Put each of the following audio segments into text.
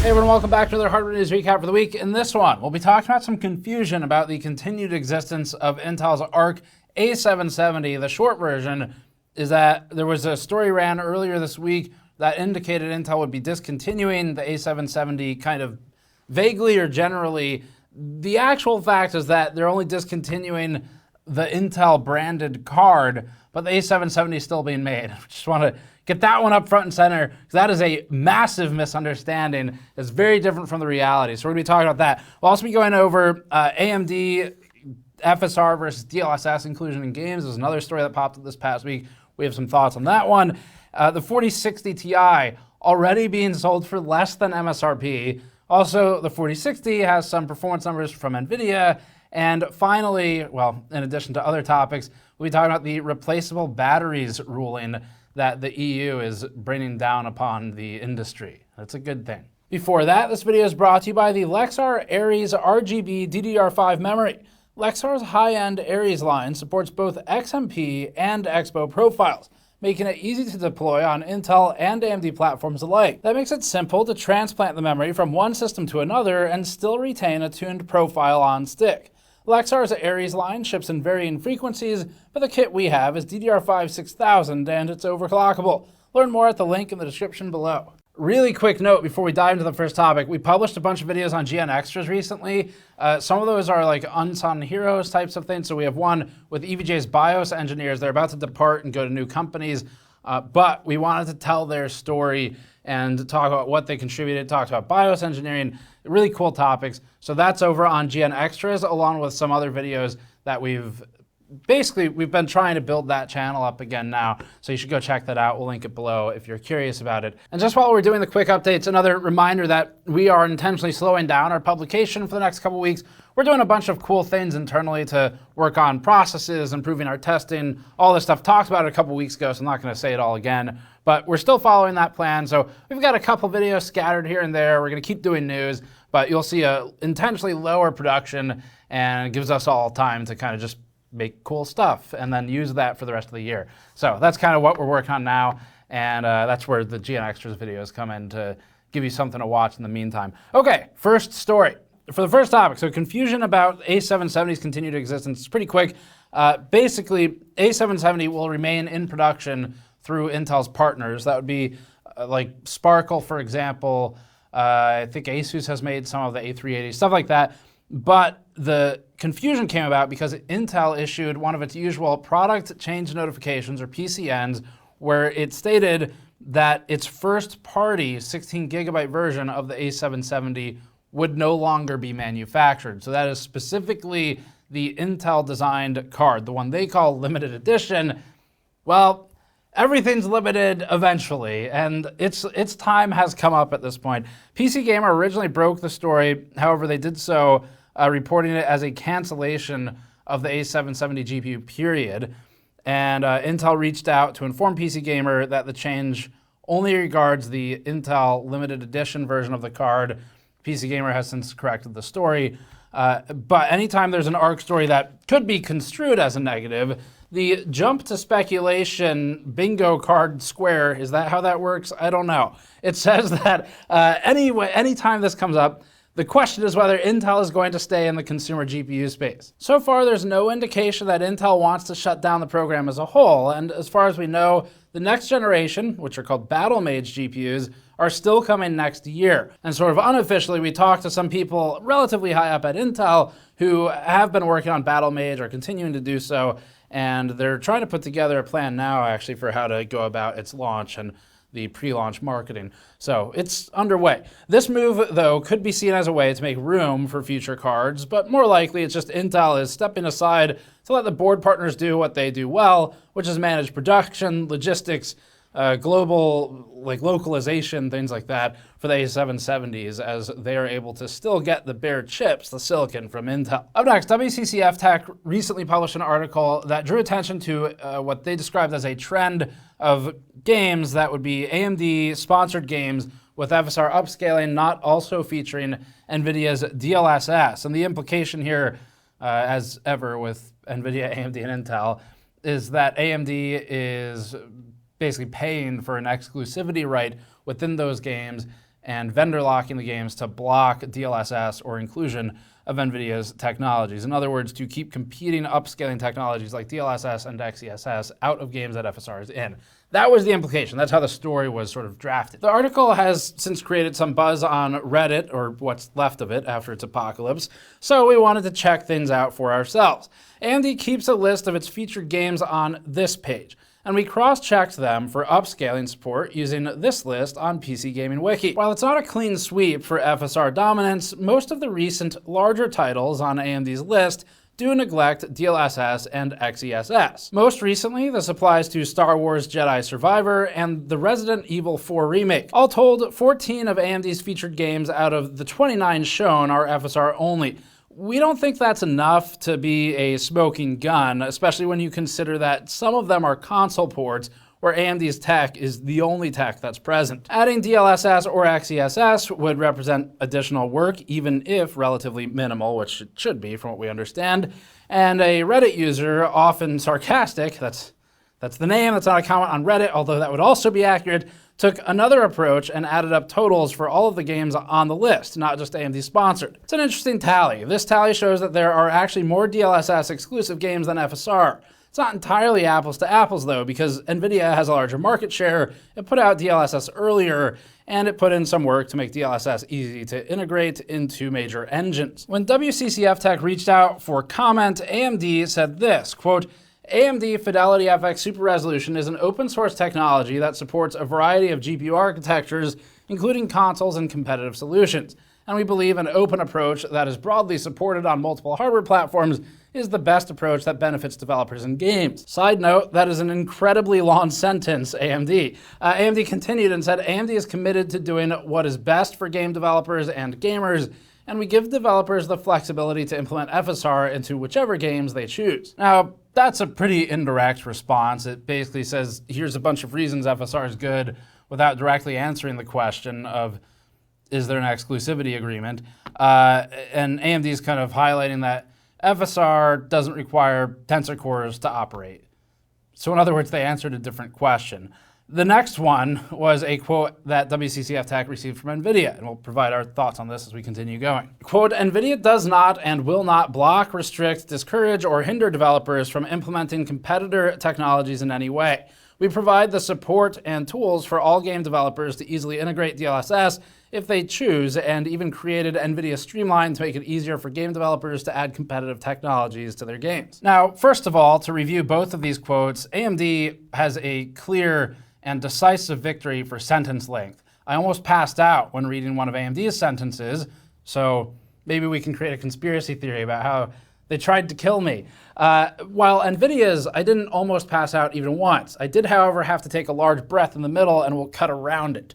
Hey everyone, welcome back to another hardware news recap for the week. In this one, we'll be talking about some confusion about the continued existence of Intel's Arc A770. The short version is that there was a story ran earlier this week that indicated Intel would be discontinuing the A770 kind of vaguely or generally. The actual fact is that they're only discontinuing the Intel branded card, but the A770 is still being made. I just want to get that one up front and center, because that is a massive misunderstanding. It's very different from the reality. So we're going to be talking about that. We'll also be going over AMD FSR versus DLSS inclusion in games. There's another story that popped up this past week. We have some thoughts on that one. The 4060 Ti already being sold for less than MSRP. Also, the 4060 has some performance numbers from NVIDIA. And finally, well, in addition to other topics, we'll be talking about the replaceable batteries ruling that the EU is bringing down upon the industry. That's a good thing. Before that, this video is brought to you by the Lexar Aries RGB DDR5 memory. Lexar's high-end Aries line supports both XMP and Expo profiles, making it easy to deploy on Intel and AMD platforms alike. That makes it simple to transplant the memory from one system to another and still retain a tuned profile on stick. Lexar's Aries line ships in varying frequencies, but the kit we have is DDR5 6000 and it's overclockable. Learn more at the link in the description below. Really quick note before we dive into the first topic, we published a bunch of videos on GN Extras recently. Some of those are like unsung heroes types of things. So we have one with EVGA's BIOS engineers. They're about to depart and go to new companies, but we wanted to tell their story and talk about what they contributed, talked about BIOS engineering, really cool topics. So that's over on GN Extras, along with some other videos that we've been trying to build that channel up again now. So you should go check that out. We'll link it below if you're curious about it. And just while we're doing the quick updates, another reminder that we are intentionally slowing down our publication for the next couple weeks. We're doing a bunch of cool things internally to work on processes, improving our testing, all this stuff. Talked about it a couple weeks ago, so I'm not going to say it all again. But we're still following that plan. So we've got a couple videos scattered here and there. We're going to keep doing news, but you'll see a intentionally lower production, and it gives us all time to kind of just make cool stuff and then use that for the rest of the year. So that's kind of what we're working on now, and that's where the GN Extras videos come in to give you something to watch in the meantime. Okay, first story. For the first topic, so confusion about A770's continued existence is pretty quick. Basically, A770 will remain in production through Intel's partners. That would be like Sparkle, for example. I think ASUS has made some of the A380, stuff like that. But the confusion came about because Intel issued one of its usual product change notifications, or PCNs, where it stated that its first-party 16 gigabyte version of the A770 would no longer be manufactured. So that is specifically the Intel-designed card, the one they call limited edition. Well, everything's limited eventually, and its time has come up at this point. PC Gamer originally broke the story, however, they did so reporting it as a cancellation of the A770 GPU period. And Intel reached out to inform PC Gamer that the change only regards the Intel limited edition version of the card. PC Gamer has since corrected the story. But anytime there's an ARC story that could be construed as a negative, the jump to speculation bingo card square, is that how that works? I don't know. It says that anytime this comes up, the question is whether Intel is going to stay in the consumer GPU space. So far, there's no indication that Intel wants to shut down the program as a whole, and as far as we know, the next generation, which are called Battle Mage GPUs, are still coming next year. And sort of unofficially, we talked to some people relatively high up at Intel who have been working on Battle Mage or continuing to do so, and they're trying to put together a plan now, actually, for how to go about its launch and the pre-launch marketing. So it's underway. This move, though, could be seen as a way to make room for future cards, but more likely it's just Intel is stepping aside to let the board partners do what they do well, which is manage production, logistics, global localization, things like that for the A770s, as they are able to still get the bare chips, the silicon, from Intel. Up next, WCCF Tech recently published an article that drew attention to what they described as a trend of games that would be AMD-sponsored games with FSR upscaling not also featuring NVIDIA's DLSS. And the implication here, as ever with NVIDIA, AMD, and Intel, is that AMD is basically paying for an exclusivity right within those games and vendor locking the games to block DLSS or inclusion of NVIDIA's technologies. In other words, to keep competing upscaling technologies like DLSS and XeSS out of games that FSR is in. That was the implication. That's how the story was sort of drafted. The article has since created some buzz on Reddit, or what's left of it after its apocalypse, so we wanted to check things out for ourselves. AMD keeps a list of its featured games on this page, and we cross-checked them for upscaling support using this list on PC Gaming Wiki. While it's not a clean sweep for FSR dominance, most of the recent larger titles on AMD's list do neglect DLSS and XeSS. Most recently, this applies to Star Wars Jedi Survivor and the Resident Evil 4 remake. All told, 14 of AMD's featured games out of the 29 shown are FSR only. We don't think that's enough to be a smoking gun, especially when you consider that some of them are console ports where AMD's tech is the only tech that's present. Adding DLSS or XeSS would represent additional work, even if relatively minimal, which it should be from what we understand. And a Reddit user, often sarcastic, that's the name, that's not a comment on Reddit, although that would also be accurate, took another approach and added up totals for all of the games on the list, not just AMD sponsored. It's an interesting tally. This tally shows that there are actually more DLSS exclusive games than FSR. It's not entirely apples to apples though, because NVIDIA has a larger market share, it put out DLSS earlier, and it put in some work to make DLSS easy to integrate into major engines. When WCCF Tech reached out for comment, AMD said this, quote, AMD Fidelity FX Super Resolution is an open source technology that supports a variety of GPU architectures, including consoles and competitive solutions. And we believe an open approach that is broadly supported on multiple hardware platforms is the best approach that benefits developers and games. Side note, that is an incredibly long sentence, AMD. AMD continued and said, AMD is committed to doing what is best for game developers and gamers, and we give developers the flexibility to implement FSR into whichever games they choose. Now, that's a pretty indirect response. It basically says, here's a bunch of reasons FSR is good without directly answering the question of, is there an exclusivity agreement? And AMD is kind of highlighting that FSR doesn't require tensor cores to operate. So in other words, they answered a different question. The next one was a quote that WCCF Tech received from NVIDIA, and we'll provide our thoughts on this as we continue going. Quote, NVIDIA does not and will not block, restrict, discourage, or hinder developers from implementing competitor technologies in any way. We provide the support and tools for all game developers to easily integrate DLSS if they choose, and even created NVIDIA Streamline to make it easier for game developers to add competitive technologies to their games. Now, first of all, to review both of these quotes, AMD has a clear and decisive victory for sentence length. I almost passed out when reading one of AMD's sentences, so maybe we can create a conspiracy theory about how they tried to kill me. While NVIDIA's, I didn't almost pass out even once. I did, however, have to take a large breath in the middle and will cut around it.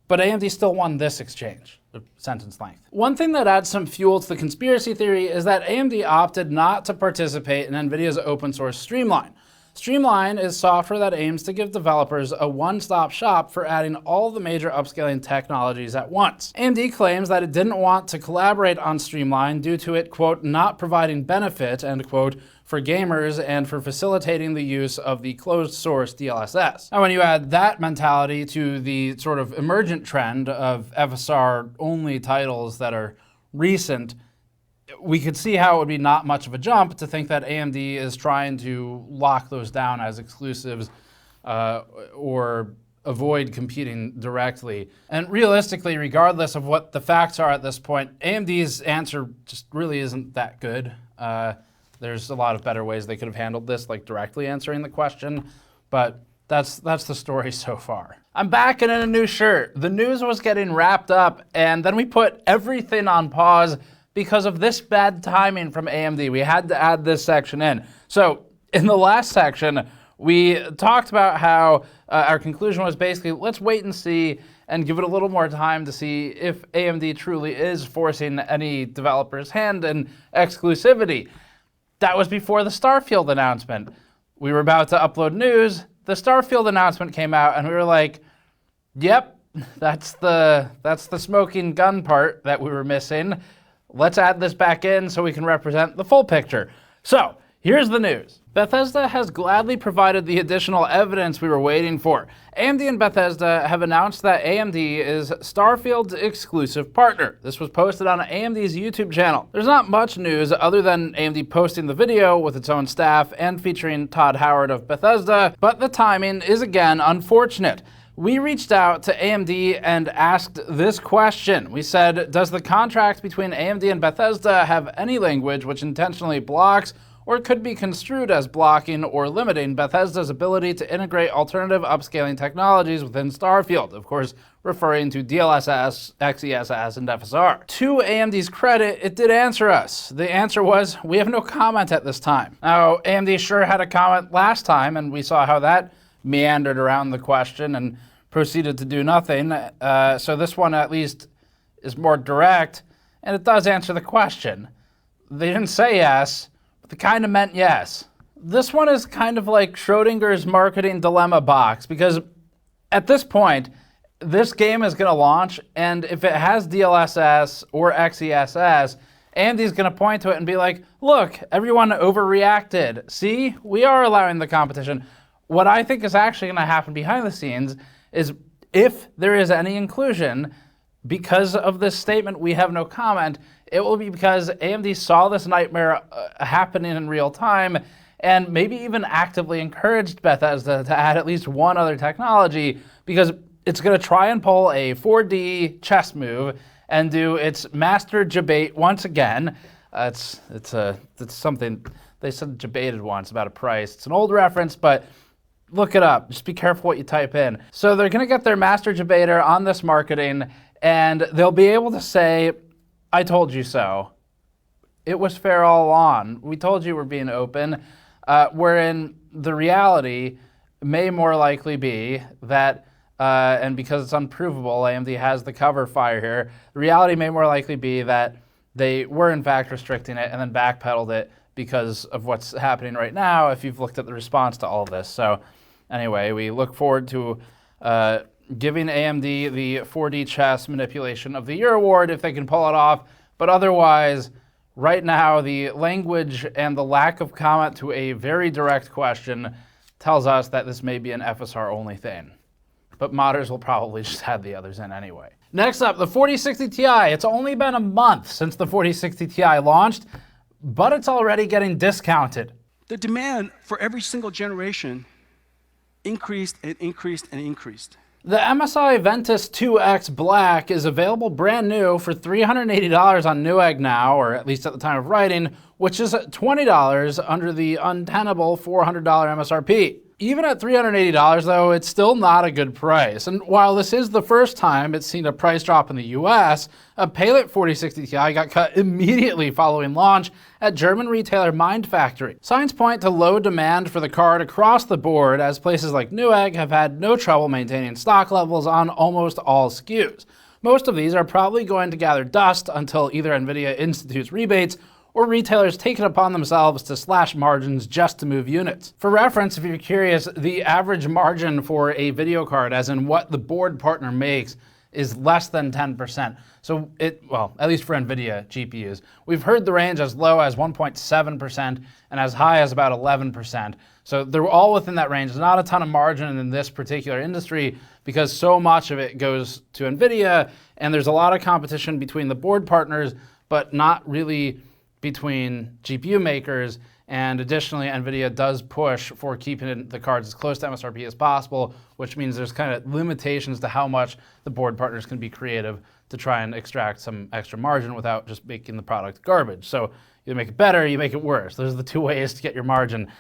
But AMD still won this exchange, the sentence length. One thing that adds some fuel to the conspiracy theory is that AMD opted not to participate in NVIDIA's open source Streamline. Streamline is software that aims to give developers a one-stop shop for adding all the major upscaling technologies at once. AMD claims that it didn't want to collaborate on Streamline due to it, quote, not providing benefit, end quote, for gamers and for facilitating the use of the closed source DLSS. Now, when you add that mentality to the sort of emergent trend of FSR-only titles that are recent, we could see how it would be not much of a jump to think that AMD is trying to lock those down as exclusives or avoid competing directly. And realistically, regardless of what the facts are at this point, AMD's answer just really isn't that good. There's a lot of better ways they could have handled this, like directly answering the question, but that's the story so far. I'm back and in a new shirt. The news was getting wrapped up, and then we put everything on pause because of this bad timing from AMD. We had to add this section in. So in the last section, we talked about how our conclusion was basically, let's wait and see and give it a little more time to see if AMD truly is forcing any developer's hand in exclusivity. That was before the Starfield announcement. We were about to upload news. The Starfield announcement came out and we were like, yep, that's the smoking gun part that we were missing. Let's add this back in so we can represent the full picture. So Here's the news. Bethesda has gladly provided the additional evidence we were waiting for. AMD and Bethesda have announced that AMD is Starfield's exclusive partner. This was posted on AMD's YouTube channel. There's not much news other than AMD posting the video with its own staff and featuring Todd Howard of Bethesda, but the timing is again unfortunate. We reached out to AMD and asked this question. We said, does the contract between AMD and Bethesda have any language which intentionally blocks or could be construed as blocking or limiting Bethesda's ability to integrate alternative upscaling technologies within Starfield, of course, referring to DLSS, XESS, and FSR. To AMD's credit, it did answer us. The answer was, we have no comment at this time. Now, AMD sure had a comment last time, and we saw how that meandered around the question and proceeded to do nothing. So this one at least is more direct, and it does answer the question. They didn't say yes, but they kind of meant yes. This one is kind of like Schrodinger's marketing dilemma box, because at this point, this game is going to launch, and if it has DLSS or XESS, AMD's going to point to it and be like, look, everyone overreacted. See, we are allowing the competition. What I think is actually going to happen behind the scenes is if there is any inclusion, because of this statement, we have no comment, it will be because AMD saw this nightmare happening in real time and maybe even actively encouraged Bethesda to add at least one other technology, because it's going to try and pull a 4D chess move and do its master debate once again. It's something, they said debated once about a price. It's an old reference, but look it up. Just be careful what you type in. So they're going to get their master debater on this marketing, and they'll be able to say, I told you so. It was fair all along. We told you we're being open. Wherein the reality may more likely be that, and because it's unprovable, AMD has the cover fire here, the reality may more likely be that they were in fact restricting it and then backpedaled it because of what's happening right now, if you've looked at the response to all of this. So anyway, we look forward to giving AMD the 4D chess manipulation of the year award if they can pull it off. But otherwise, right now, the language and the lack of comment to a very direct question tells us that this may be an FSR only thing. But modders will probably just add the others in anyway. Next up, the 4060 Ti. It's only been a month since the 4060 Ti launched, but it's already getting discounted. The demand for every single generation increased and increased and increased. The MSI Ventus 2X Black is available brand new for $380 on Newegg now, or at least at the time of writing, which is $20 under the untenable $400 MSRP. Even at $380 though, it's still not a good price. And while this is the first time it's seen a price drop in the US, a Palit 4060 Ti got cut immediately following launch at German retailer Mind Factory. Signs point to low demand for the card across the board, as places like Newegg have had no trouble maintaining stock levels on almost all SKUs. Most of these are probably going to gather dust until either Nvidia institutes rebates or retailers take it upon themselves to slash margins just to move units. For reference, if you're curious, the average margin for a video card, as in what the board partner makes, is less than 10%. So well, at least for Nvidia GPUs. We've heard the range as low as 1.7% and as high as about 11%. So they're all within that range. There's not a ton of margin in this particular industry because so much of it goes to Nvidia, and there's a lot of competition between the board partners, but not really between GPU makers. And additionally, Nvidia does push for keeping the cards as close to MSRP as possible, which means there's kind of limitations to how much the board partners can be creative to try and extract some extra margin without just making the product garbage. So you make it better, you make it worse. Those are the two ways to get your margin.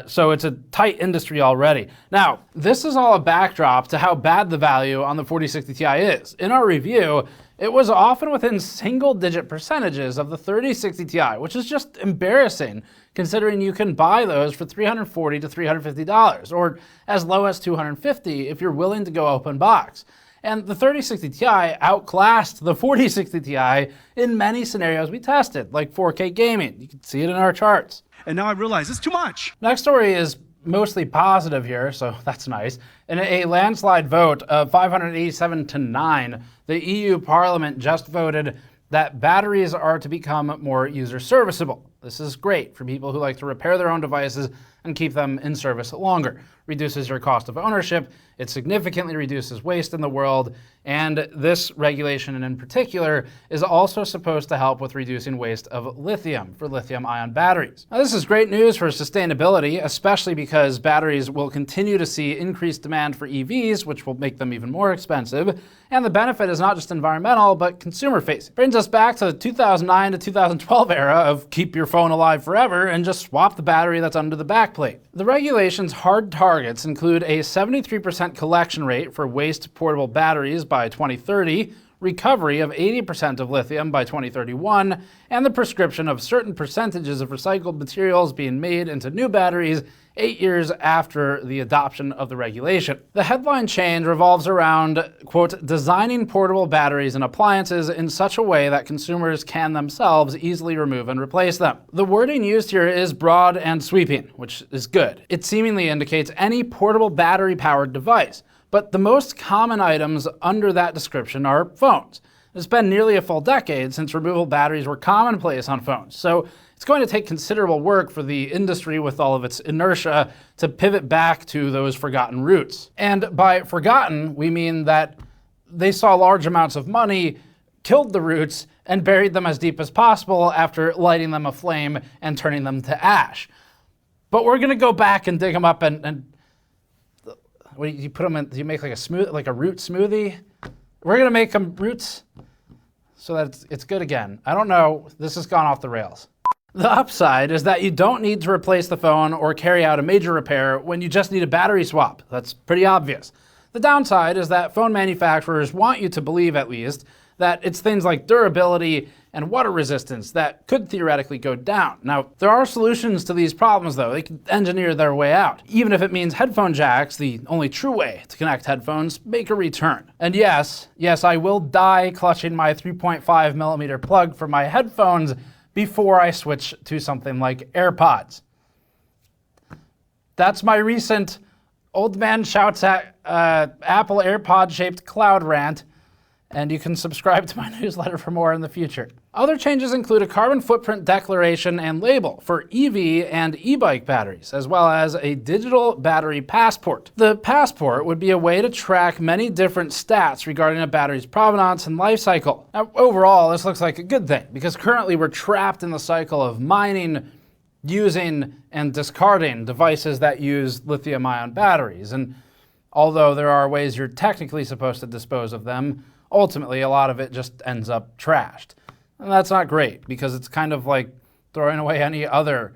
So it's a tight industry already. Now, this is all a backdrop to how bad the value on the 4060 Ti is. In our review, it was often within single-digit percentages of the 3060 Ti, which is just embarrassing considering you can buy those for $340 to $350, or as low as $250 if you're willing to go open box. And the 3060 Ti outclassed the 4060 Ti in many scenarios we tested, like 4K gaming. You can see it in our charts. And now I realize it's too much. Next story is mostly positive here, so that's nice. In a landslide vote of 587 to 9, the EU Parliament just voted that batteries are to become more user serviceable. This is great for people who like to repair their own devices and keep them in service longer. Reduces your cost of ownership, it significantly reduces waste in the world, and this regulation in particular is also supposed to help with reducing waste of lithium for lithium-ion batteries. Now, this is great news for sustainability, especially because batteries will continue to see increased demand for EVs, which will make them even more expensive, and the benefit is not just environmental, but consumer-facing. Brings us back to the 2009 to 2012 era of keep your phone alive forever and just swap the battery that's under the backplate. The regulation's hard targets include a 73% collection rate for waste portable batteries by 2030, recovery of 80% of lithium by 2031, and the prescription of certain percentages of recycled materials being made into new batteries 8 years after the adoption of the regulation. The headline change revolves around, quote, designing portable batteries and appliances in such a way that consumers can themselves easily remove and replace them. The wording used here is broad and sweeping, which is good. It seemingly indicates any portable battery-powered device, but the most common items under that description are phones. It's been nearly a full decade since removable batteries were commonplace on phones, so it's going to take considerable work for the industry with all of its inertia to pivot back to those forgotten roots. And by forgotten, we mean that they saw large amounts of money, killed the roots, and buried them as deep as possible after lighting them aflame and turning them to ash. But we're going to go back and dig them up and what do you put them in? Do you make like a root smoothie? We're going to make them roots so that it's good again. I don't know. This has gone off the rails. The upside is that you don't need to replace the phone or carry out a major repair when you just need a battery swap. That's pretty obvious. The downside is that phone manufacturers want you to believe, at least, that it's things like durability and water resistance that could theoretically go down. Now, there are solutions to these problems, though. They can engineer their way out, even if it means headphone jacks, the only true way to connect headphones, make a return. And yes, I will die clutching my 3.5mm plug for my headphones before I switch to something like AirPods. That's my recent old man shouts at Apple AirPod-shaped cloud rant, and you can subscribe to my newsletter for more in the future. Other changes include a carbon footprint declaration and label for EV and e-bike batteries, as well as a digital battery passport. The passport would be a way to track many different stats regarding a battery's provenance and life cycle. Now, overall, this looks like a good thing, because currently we're trapped in the cycle of mining, using, and discarding devices that use lithium-ion batteries. And although there are ways you're technically supposed to dispose of them, ultimately a lot of it just ends up trashed. And that's not great, because it's kind of like throwing away any other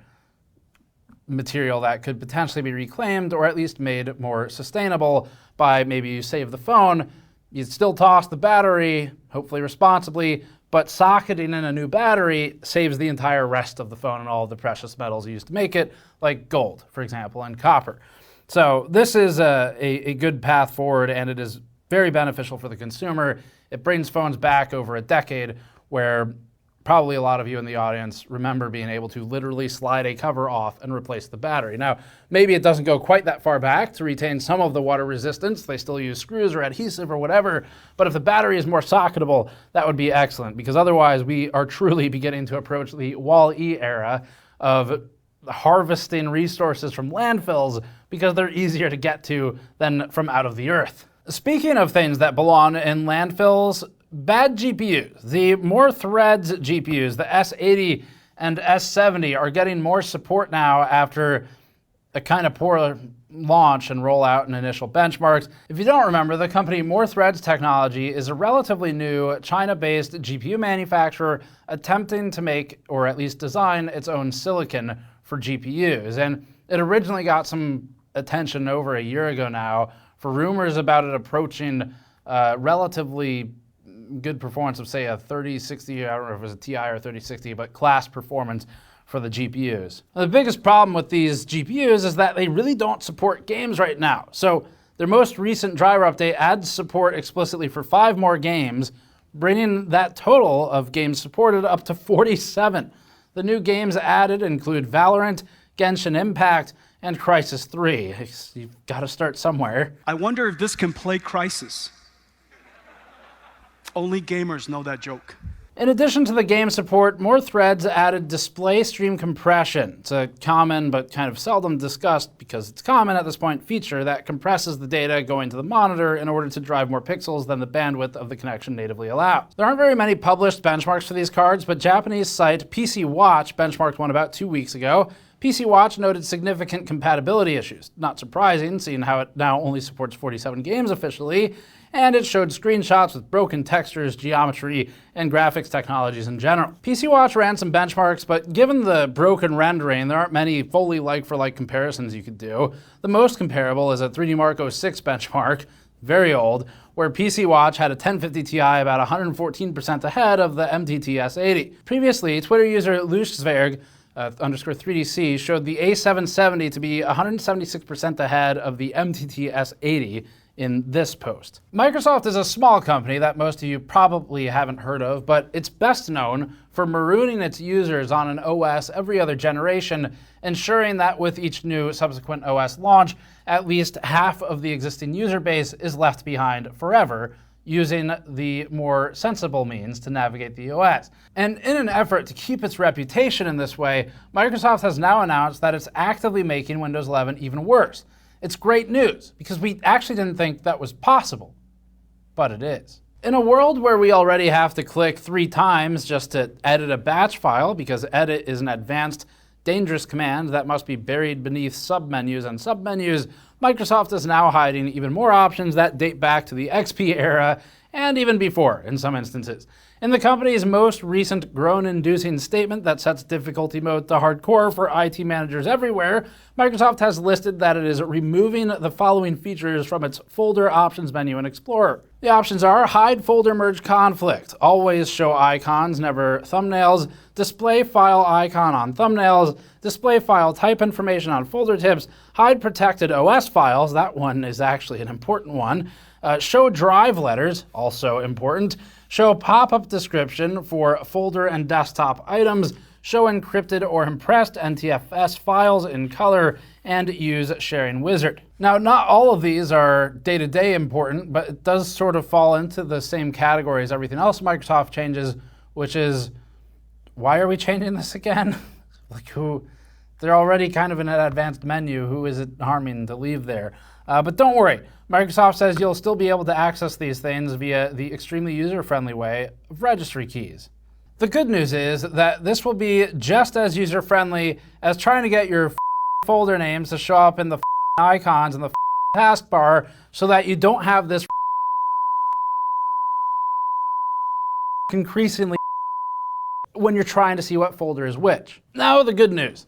material that could potentially be reclaimed or at least made more sustainable by maybe you save the phone, you still toss the battery, hopefully responsibly, but socketing in a new battery saves the entire rest of the phone and all of the precious metals used to make it, like gold, for example, and copper. So this is a good path forward, and it is very beneficial for the consumer. It brings phones back over a decade where probably a lot of you in the audience remember being able to literally slide a cover off and replace the battery. Now, maybe it doesn't go quite that far back to retain some of the water resistance. They still use screws or adhesive or whatever, but if the battery is more socketable, that would be excellent, because otherwise we are truly beginning to approach the Wall-E era of harvesting resources from landfills because they're easier to get to than from out of the earth. Speaking of things that belong in landfills, bad GPUs. The More Threads GPUs, the S80 and S70, are getting more support now after a kind of poor launch and rollout and initial benchmarks. If you don't remember, the company More Threads Technology is a relatively new China-based GPU manufacturer attempting to make, or at least design, its own silicon for GPUs. And it originally got some attention over a year ago now for rumors about it approaching relatively good performance of, say, a 3060, I don't know if it was a TI or 3060, but class performance for the GPUs. Now, the biggest problem with these GPUs is that they really don't support games right now. So their most recent driver update adds support explicitly for 5 more games, bringing that total of games supported up to 47. The new games added include Valorant, Genshin Impact, and Crysis 3. You've got to start somewhere. I wonder if this can play Crysis. Only gamers know that joke. In addition to the game support, more threads added display stream compression. It's a common but kind of seldom discussed, because it's common at this point, feature that compresses the data going to the monitor in order to drive more pixels than the bandwidth of the connection natively allows. There aren't very many published benchmarks for these cards, but Japanese site PC Watch benchmarked one about 2 weeks ago. PC Watch noted significant compatibility issues. Not surprising, seeing how it now only supports 47 games officially, and it showed screenshots with broken textures, geometry, and graphics technologies in general. PC Watch ran some benchmarks, but given the broken rendering, there aren't many fully like-for-like comparisons you could do. The most comparable is a 3D Mark 06 benchmark, very old, where PC Watch had a 1050 Ti about 114% ahead of the MTT S80. Previously, Twitter user Lushzverg _3DC showed the A770 to be 176% ahead of the MTT S80 in this post. Microsoft is a small company that most of you probably haven't heard of, but it's best known for marooning its users on an OS every other generation, ensuring that with each new subsequent OS launch, at least half of the existing user base is left behind forever, using the more sensible means to navigate the OS. And in an effort to keep its reputation in this way, Microsoft has now announced that it's actively making Windows 11 even worse. It's great news, because we actually didn't think that was possible, but it is. In a world where we already have to click 3 times just to edit a batch file, because edit is an advanced, dangerous command that must be buried beneath submenus and submenus, Microsoft is now hiding even more options that date back to the XP era, and even before in some instances. In the company's most recent groan-inducing statement that sets difficulty mode to hardcore for IT managers everywhere, Microsoft has listed that it is removing the following features from its folder options menu in Explorer. The options are hide folder merge conflict, always show icons, never thumbnails, display file icon on thumbnails, display file type information on folder tips, hide protected OS files, that one is actually an important one, show drive letters, also important, show pop-up description for folder and desktop items, show encrypted or compressed NTFS files in color, and use sharing wizard. Now, not all of these are day-to-day important, but it does sort of fall into the same category as everything else Microsoft changes, which is, why are we changing this again? They're already kind of in an advanced menu. Who is it harming to leave there? But don't worry. Microsoft says you'll still be able to access these things via the extremely user-friendly way of registry keys. The good news is that this will be just as user-friendly as trying to get your folder names to show up in the icons in the taskbar so that you don't have this increasingly when you're trying to see what folder is which. Now the good news,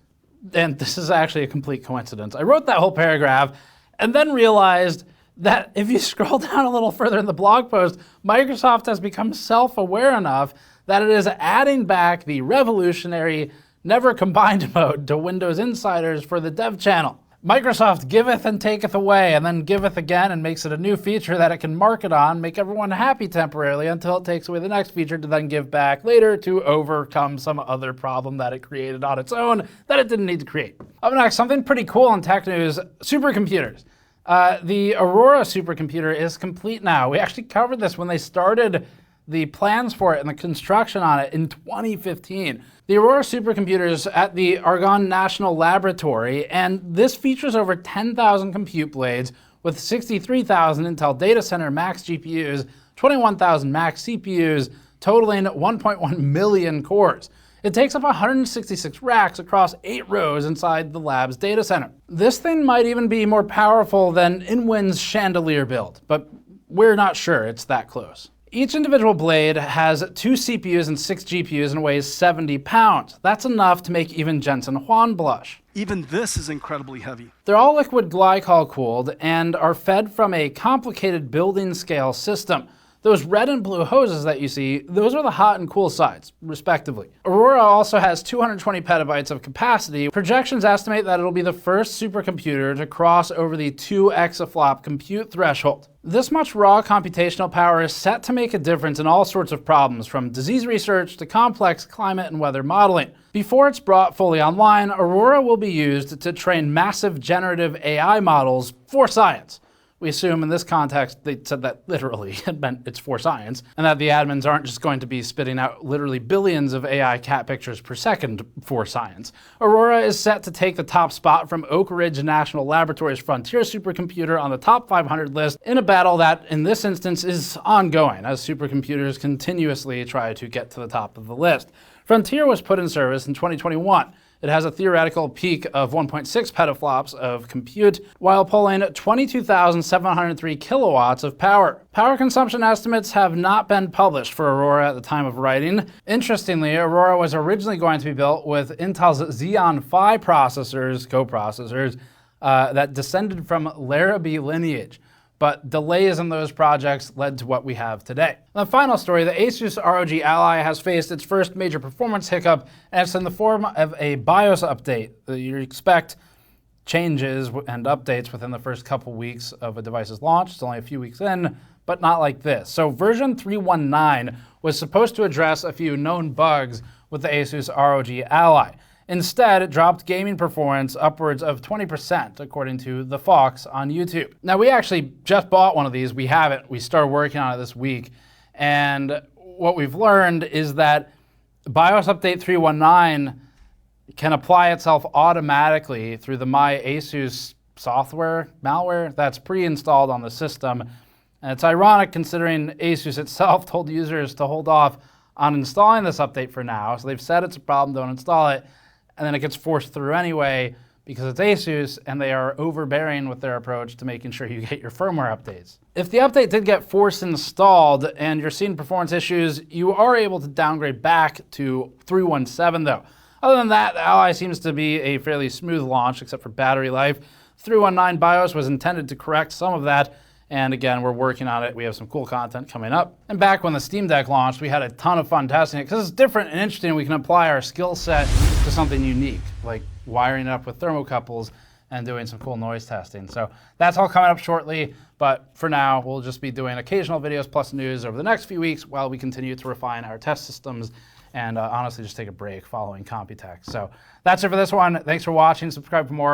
and this is actually a complete coincidence. I wrote that whole paragraph and then realized that if you scroll down a little further in the blog post, Microsoft has become self-aware enough that it is adding back the revolutionary never combined mode to Windows Insiders for the dev channel. Microsoft giveth and taketh away, and then giveth again and makes it a new feature that it can market on, make everyone happy temporarily until it takes away the next feature to then give back later to overcome some other problem that it created on its own that it didn't need to create. Up next, something pretty cool in tech news, supercomputers. The Aurora supercomputer is complete now. We actually covered this when they started the plans for it and the construction on it in 2015. The Aurora supercomputer is at the Argonne National Laboratory, and this features over 10,000 compute blades with 63,000 Intel Data Center max GPUs, 21,000 max CPUs, totaling 1.1 million cores. It takes up 166 racks across 8 rows inside the lab's data center. This thing might even be more powerful than InWind's chandelier build, but we're not sure it's that close. Each individual blade has 2 CPUs and 6 GPUs and weighs 70 pounds. That's enough to make even Jensen Huang blush. Even this is incredibly heavy. They're all liquid glycol cooled and are fed from a complicated building scale system. Those red and blue hoses that you see, those are the hot and cool sides, respectively. Aurora also has 220 petabytes of capacity. Projections estimate that it'll be the first supercomputer to cross over the 2 exaflop compute threshold. This much raw computational power is set to make a difference in all sorts of problems, from disease research to complex climate and weather modeling. Before it's brought fully online, Aurora will be used to train massive generative AI models for science. We assume in this context they said that literally. It meant it's for science, and that the admins aren't just going to be spitting out literally billions of AI cat pictures per second for science. Aurora is set to take the top spot from Oak Ridge National Laboratory's Frontier supercomputer on the top 500 list in a battle that, in this instance, is ongoing as supercomputers continuously try to get to the top of the list. Frontier was put in service in 2021. It has a theoretical peak of 1.6 petaflops of compute while pulling 22,703 kilowatts of power. Power consumption estimates have not been published for Aurora at the time of writing. Interestingly, Aurora was originally going to be built with Intel's Xeon Phi processors, coprocessors, that descended from Larrabee lineage. But delays in those projects led to what we have today. The final story, the ASUS ROG Ally has faced its first major performance hiccup, and it's in the form of a BIOS update. You expect changes and updates within the first couple weeks of a device's launch. It's only a few weeks in, but not like this. So version 3.19 was supposed to address a few known bugs with the ASUS ROG Ally. Instead, it dropped gaming performance upwards of 20%, according to The Fox on YouTube. Now, we actually just bought one of these. We have it. We started working on it this week. And what we've learned is that BIOS Update 3.19 can apply itself automatically through the My ASUS software malware that's pre-installed on the system. And it's ironic considering ASUS itself told users to hold off on installing this update for now. So they've said it's a problem, don't install it. And then it gets forced through anyway because it's ASUS and they are overbearing with their approach to making sure you get your firmware updates. If the update did get forced installed and you're seeing performance issues, you are able to downgrade back to 3.17 though. Other than that, the Ally seems to be a fairly smooth launch except for battery life. 3.19 BIOS was intended to correct some of that. And again, we're working on it. We have some cool content coming up. And back when the Steam Deck launched, we had a ton of fun testing it because it's different and interesting. We can apply our skill set to something unique, like wiring it up with thermocouples and doing some cool noise testing. So that's all coming up shortly. But for now, we'll just be doing occasional videos plus news over the next few weeks while we continue to refine our test systems and honestly just take a break following Computex. So that's it for this one. Thanks for watching. Subscribe for more.